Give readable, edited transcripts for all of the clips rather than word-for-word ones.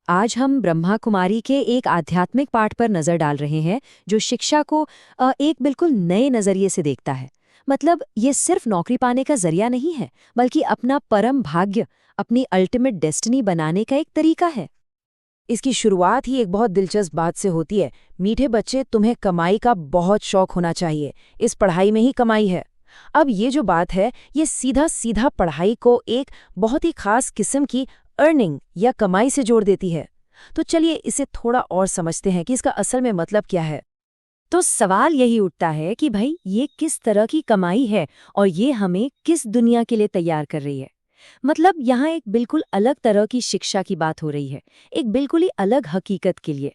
आज हम ब्रह्मा कुमारी के एक आध्यात्मिक पाठ पर नजर डाल रहे हैं जो शिक्षा को एक बिल्कुल नए नजरिए से देखता है। मतलब ये सिर्फ नौकरी पाने का जरिया नहीं है, बल्कि अपना परम भाग्य, अपनी अल्टीमेट डेस्टिनी बनाने का एक तरीका है। इसकी शुरुआत ही एक बहुत दिलचस्प बात से होती है। मीठे बच्चे, तुम्हें कमाई का बहुत शौक होना चाहिए। इस पढ़ाई में ही कमाई है। अब ये जो बात है, ये सीधा सीधा पढ़ाई को एक बहुत ही खास किस्म की अर्निंग या कमाई से जोड़ देती है। तो चलिए इसे थोड़ा और समझते हैं कि इसका असल में मतलब क्या है। तो सवाल यही उठता है कि भाई ये किस तरह की कमाई है और ये हमें किस दुनिया के लिए तैयार कर रही है। मतलब यहाँ एक बिल्कुल अलग तरह की शिक्षा की बात हो रही है, एक बिल्कुल ही अलग हकीकत के लिए।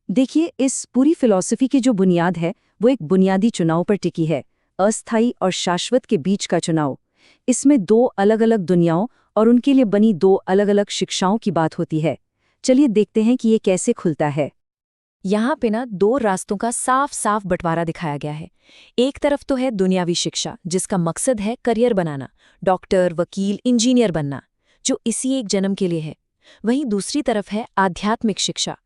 देखिए, इस पूरी फिलॉसफी की जो बुनियाद है वो एक बुनियादी चुनाव पर टिकी है, अस्थायी और शाश्वत के बीच का चुनाव। इसमें दो अलग अलग दुनियाओं और उनके लिए बनी दो अलग अलग शिक्षाओं की बात होती है। चलिए देखते हैं कि ये कैसे खुलता है। यहाँ पे ना दो रास्तों का साफ साफ बंटवारा दिखाया गया है। एक तरफ तो है दुनियावी शिक्षा, जिसका मकसद है करियर बनाना, डॉक्टर, वकील, इंजीनियर बनना, जो इसी एक जन्म के लिए है। वहीं दूसरी तरफ है आध्यात्मिक शिक्षा।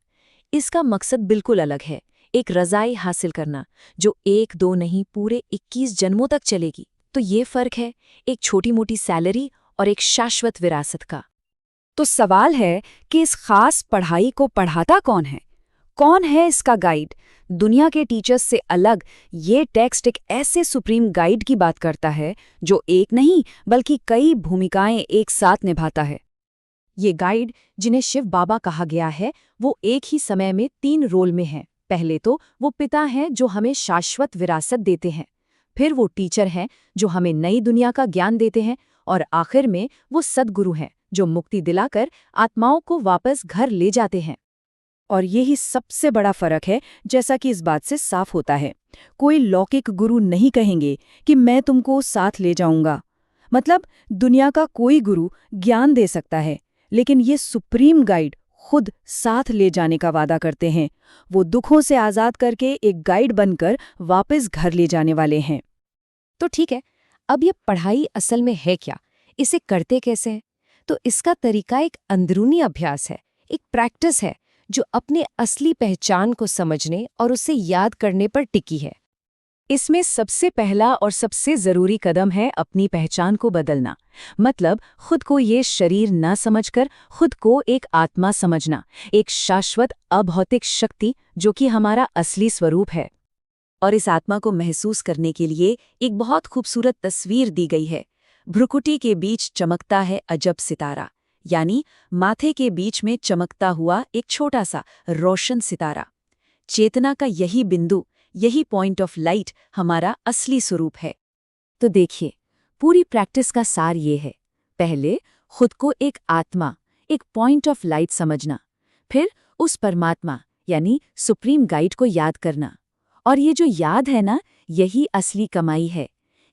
इसका मकसद बिल्कुल अलग है, एक रज़ाई हासिल करना, जो एक दो नहीं पूरे 21 जन्मों तक चलेगी। तो ये फर्क है, एक छोटी मोटी सैलरी और एक शाश्वत विरासत का। तो सवाल है कि इस खास पढ़ाई को पढ़ाता कौन है? कौन है इसका गाइड? दुनिया के टीचर्स से अलग ये टेक्स्ट एक ऐसे सुप्रीम गाइड की बात करता है जो एक नहीं बल्कि कई भूमिकाएं एक साथ निभाता है। ये गाइड, जिन्हें शिव बाबा कहा गया है, वो एक ही समय में 3 रोल में हैं। पहले तो वो पिता हैं जो हमें शाश्वत विरासत देते हैं, फिर वो टीचर हैं जो हमें नई दुनिया का ज्ञान देते हैं, और आखिर में वो सद्गुरु हैं जो मुक्ति दिलाकर आत्माओं को वापस घर ले जाते हैं। और यही सबसे बड़ा फर्क है, जैसा कि इस बात से साफ होता है। कोई लौकिक गुरु नहीं कहेंगे कि मैं तुमको साथ ले जाऊंगा। मतलब दुनिया का कोई गुरु ज्ञान दे सकता है, लेकिन ये सुप्रीम गाइड खुद साथ ले जाने का वादा करते हैं। वो दुखों से आज़ाद करके एक गाइड बनकर वापस घर ले जाने वाले हैं। तो ठीक है, अब ये पढ़ाई असल में है क्या? इसे करते कैसे हैं? तो इसका तरीका एक अंदरूनी अभ्यास है, एक प्रैक्टिस है जो अपने असली पहचान को समझने और उसे याद करने पर टिकी है। इसमें सबसे पहला और सबसे जरूरी कदम है अपनी पहचान को बदलना। मतलब खुद को ये शरीर न समझकर खुद को एक आत्मा समझना, एक शाश्वत अभौतिक शक्ति जो कि हमारा असली स्वरूप है। और इस आत्मा को महसूस करने के लिए एक बहुत खूबसूरत तस्वीर दी गई है। भ्रुकुटी के बीच चमकता है अजब सितारा, यानी माथे के बीच में चमकता हुआ एक छोटा सा रोशन सितारा। चेतना का यही बिंदु, यही पॉइंट ऑफ लाइट हमारा असली स्वरूप है। तो देखिए, पूरी प्रैक्टिस का सार ये है। पहले खुद को एक आत्मा, एक पॉइंट ऑफ लाइट समझना, फिर उस परमात्मा यानी सुप्रीम गाइड को याद करना। और ये जो याद है ना, यही असली कमाई है।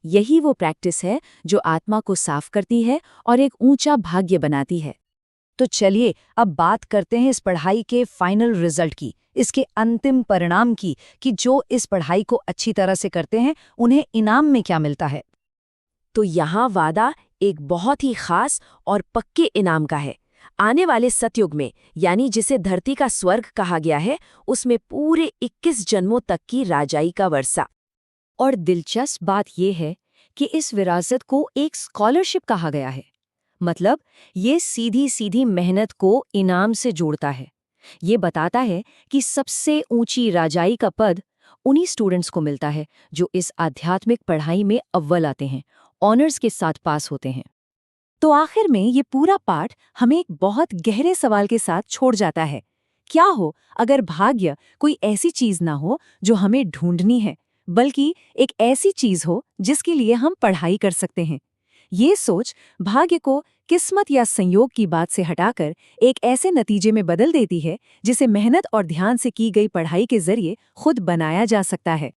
यही वो प्रैक्टिस है जो आत्मा को साफ करती है और एक ऊंचा भाग्य बनाती है। तो चलिए अब बात करते हैं इस पढ़ाई के फाइनल रिजल्ट की, इसके अंतिम परिणाम की, कि जो इस पढ़ाई को अच्छी तरह से करते हैं उन्हें इनाम में क्या मिलता है। तो यहाँ वादा एक बहुत ही खास और पक्के इनाम का है। आने वाले सतयुग में, यानी जिसे धरती का स्वर्ग कहा गया है, उसमें पूरे 21 जन्मों तक की राजाई का वर्षा। और दिलचस्प बात यह है कि इस विरासत को एक स्कॉलरशिप कहा गया है। मतलब ये सीधी सीधी मेहनत को इनाम से जोड़ता है। ये बताता है कि सबसे ऊंची राजाई का पद उन्हीं स्टूडेंट्स को मिलता है जो इस आध्यात्मिक पढ़ाई में अव्वल आते हैं, ऑनर्स के साथ पास होते हैं। तो आखिर में ये पूरा पाठ हमें एक बहुत गहरे सवाल के साथ छोड़ जाता है। क्या हो अगर भाग्य कोई ऐसी चीज ना हो जो हमें ढूंढनी है, बल्कि एक ऐसी चीज हो जिसके लिए हम पढ़ाई कर सकते हैं। ये सोच भाग्य को किस्मत या संयोग की बात से हटाकर एक ऐसे नतीजे में बदल देती है जिसे मेहनत और ध्यान से की गई पढ़ाई के जरिए खुद बनाया जा सकता है।